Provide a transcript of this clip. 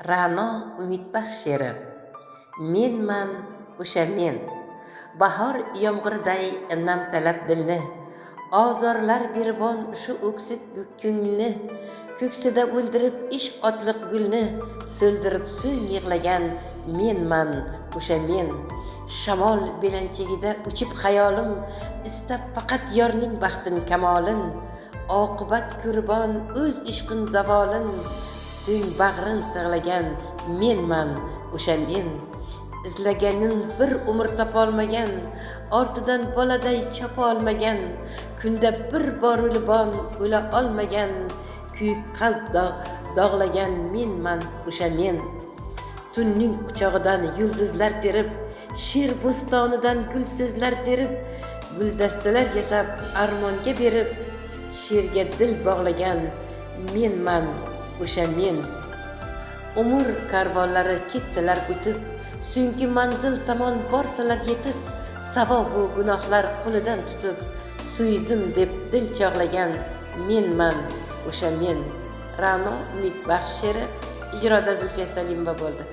Ra'no umidbaxsh she'ri. Menman o'sha men. Bahor yomg'iriday namtalab dilni. Ozorlar biribon shu o'ksik ko'ngilni. Ko'ksida o'ldirib ishq otliq gulni. So'ldirib so'ng yig'lagan menman o'sha men. Shamol belanchagida uchib xayolim, istab faqat yorning baxtin kamolin. Oqibat qurbon o'z ishqin zavolin. So'ng bag'rin tig'lagan menman o'sha men. Izlaganin bir umr topolmagan, ortidan boladay chopolmagan, kunda bir bor o'libon o'la olmagan, kuyik qalb dog'lagan menman o'sha men. Tunning quchog'idan yulduzlar terib, she'r bo'stonidan gul so'zlar terib, guldastalar yasab armonga berib, she'rga dil bog'lagan menman o'sha men. Umr karvonlari ketsalar o'tib, so'nggi manzil tomon borsalar yetib, savobu gunohlar qo'lidan tutib, suydim deb dil chog'lagan menman o'sha men. Ra'no umidbaxsh she'ri ijroda Zulfiya Salimova bo'ldi.